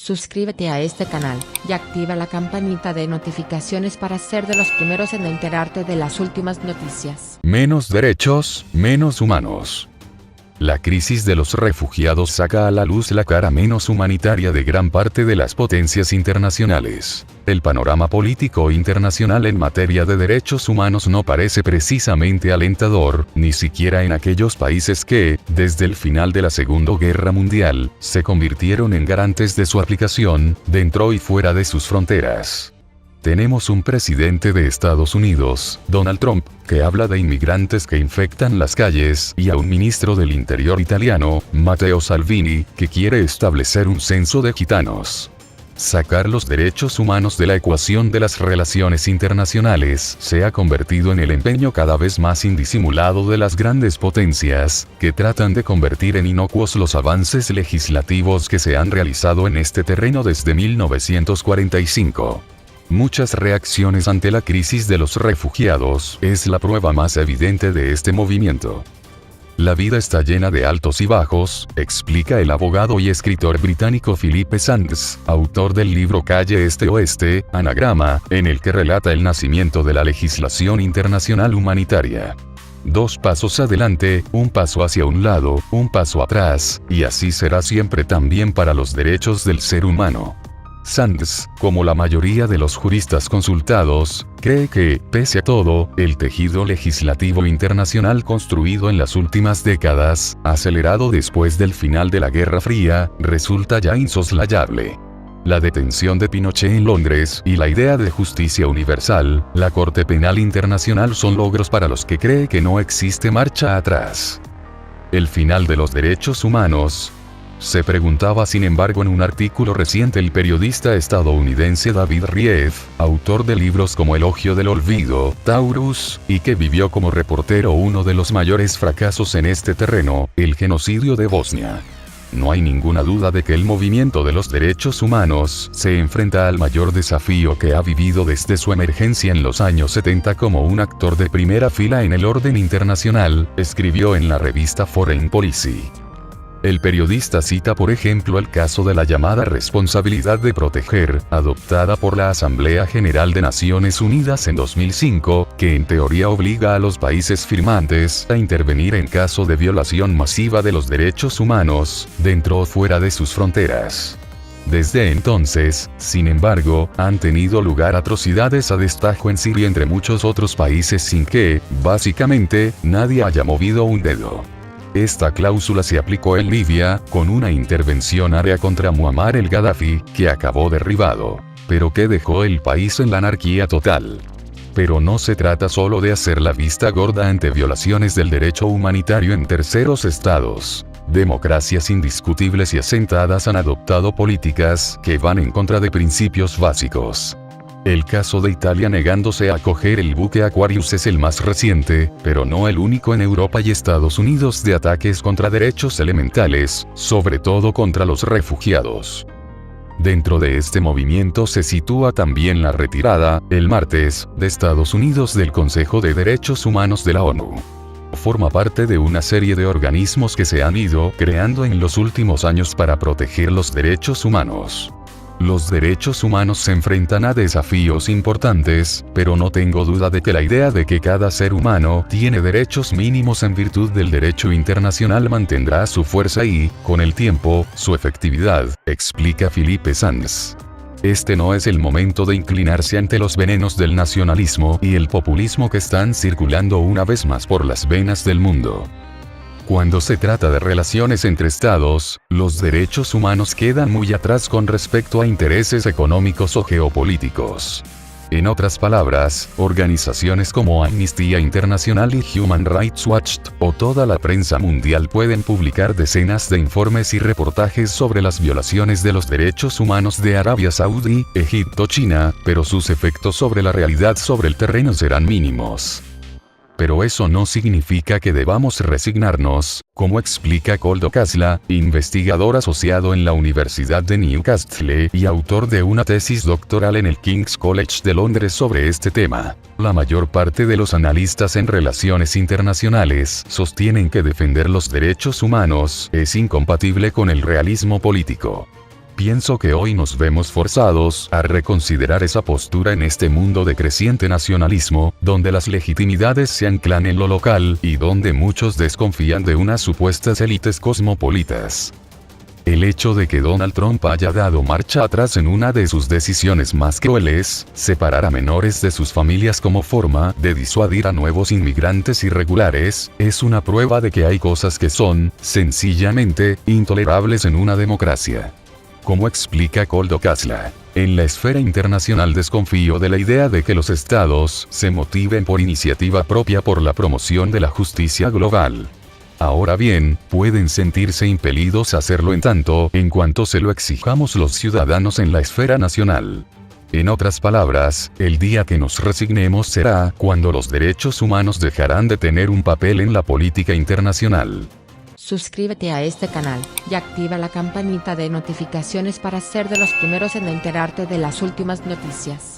Suscríbete a este canal, y activa la campanita de notificaciones para ser de los primeros en enterarte de las últimas noticias. Menos derechos, menos humanos. La crisis de los refugiados saca a la luz la cara menos humanitaria de gran parte de las potencias internacionales. El panorama político internacional en materia de derechos humanos no parece precisamente alentador, ni siquiera en aquellos países que, desde el final de la Segunda Guerra Mundial, se convirtieron en garantes de su aplicación, dentro y fuera de sus fronteras. Tenemos un presidente de Estados Unidos, Donald Trump, que habla de inmigrantes que infectan las calles, y a un ministro del Interior italiano, Matteo Salvini, que quiere establecer un censo de gitanos. Sacar los derechos humanos de la ecuación de las relaciones internacionales se ha convertido en el empeño cada vez más indisimulado de las grandes potencias, que tratan de convertir en inocuos los avances legislativos que se han realizado en este terreno desde 1945. Muchas reacciones ante la crisis de los refugiados es la prueba más evidente de este movimiento. La vida está llena de altos y bajos, explica el abogado y escritor británico Philippe Sands, autor del libro Calle Este-Oeste, Anagrama, en el que relata el nacimiento de la legislación internacional humanitaria. 2 pasos adelante, un paso hacia un lado, un paso atrás, y así será siempre también para los derechos del ser humano. Sands, como la mayoría de los juristas consultados, cree que, pese a todo, el tejido legislativo internacional construido en las últimas décadas, acelerado después del final de la Guerra Fría, resulta ya insoslayable. La detención de Pinochet en Londres y la idea de justicia universal, la Corte Penal Internacional son logros para los que cree que no existe marcha atrás. El final de los derechos humanos. Se preguntaba sin embargo en un artículo reciente el periodista estadounidense David Rieff, autor de libros como Elogio del Olvido, Taurus, y que vivió como reportero uno de los mayores fracasos en este terreno, el genocidio de Bosnia. No hay ninguna duda de que el movimiento de los derechos humanos se enfrenta al mayor desafío que ha vivido desde su emergencia en los años 70 como un actor de primera fila en el orden internacional, escribió en la revista Foreign Policy. El periodista cita por ejemplo el caso de la llamada responsabilidad de proteger, adoptada por la Asamblea General de Naciones Unidas en 2005, que en teoría obliga a los países firmantes a intervenir en caso de violación masiva de los derechos humanos, dentro o fuera de sus fronteras. Desde entonces, sin embargo, han tenido lugar atrocidades a destajo en Siria entre muchos otros países sin que, básicamente, nadie haya movido un dedo. Esta cláusula se aplicó en Libia, con una intervención aérea contra Muammar el-Gaddafi, que acabó derribado, pero que dejó el país en la anarquía total. Pero no se trata solo de hacer la vista gorda ante violaciones del derecho humanitario en terceros estados. Democracias indiscutibles y asentadas han adoptado políticas que van en contra de principios básicos. El caso de Italia negándose a acoger el buque Aquarius es el más reciente, pero no el único en Europa y Estados Unidos de ataques contra derechos elementales, sobre todo contra los refugiados. Dentro de este movimiento se sitúa también la retirada, el martes, de Estados Unidos del Consejo de Derechos Humanos de la ONU. Forma parte de una serie de organismos que se han ido creando en los últimos años para proteger los derechos humanos. Los derechos humanos se enfrentan a desafíos importantes, pero no tengo duda de que la idea de que cada ser humano tiene derechos mínimos en virtud del derecho internacional mantendrá su fuerza y, con el tiempo, su efectividad, explica Philippe Sands. Este no es el momento de inclinarse ante los venenos del nacionalismo y el populismo que están circulando una vez más por las venas del mundo. Cuando se trata de relaciones entre estados, los derechos humanos quedan muy atrás con respecto a intereses económicos o geopolíticos. En otras palabras, organizaciones como Amnistía Internacional y Human Rights Watch, o toda la prensa mundial pueden publicar decenas de informes y reportajes sobre las violaciones de los derechos humanos de Arabia Saudí, Egipto, China, pero sus efectos sobre la realidad sobre el terreno serán mínimos. Pero eso no significa que debamos resignarnos, como explica Koldo Casla, investigador asociado en la Universidad de Newcastle y autor de una tesis doctoral en el King's College de Londres sobre este tema. La mayor parte de los analistas en relaciones internacionales sostienen que defender los derechos humanos es incompatible con el realismo político. Pienso que hoy nos vemos forzados a reconsiderar esa postura en este mundo de creciente nacionalismo, donde las legitimidades se anclan en lo local y donde muchos desconfían de unas supuestas élites cosmopolitas. El hecho de que Donald Trump haya dado marcha atrás en una de sus decisiones más crueles, separar a menores de sus familias como forma de disuadir a nuevos inmigrantes irregulares, es una prueba de que hay cosas que son, sencillamente, intolerables en una democracia. Como explica Coldo Casla, en la esfera internacional desconfío de la idea de que los estados se motiven por iniciativa propia por la promoción de la justicia global. Ahora bien, pueden sentirse impelidos a hacerlo en tanto en cuanto se lo exijamos los ciudadanos en la esfera nacional. En otras palabras, el día que nos resignemos será cuando los derechos humanos dejarán de tener un papel en la política internacional. Suscríbete a este canal, y activa la campanita de notificaciones para ser de los primeros en enterarte de las últimas noticias.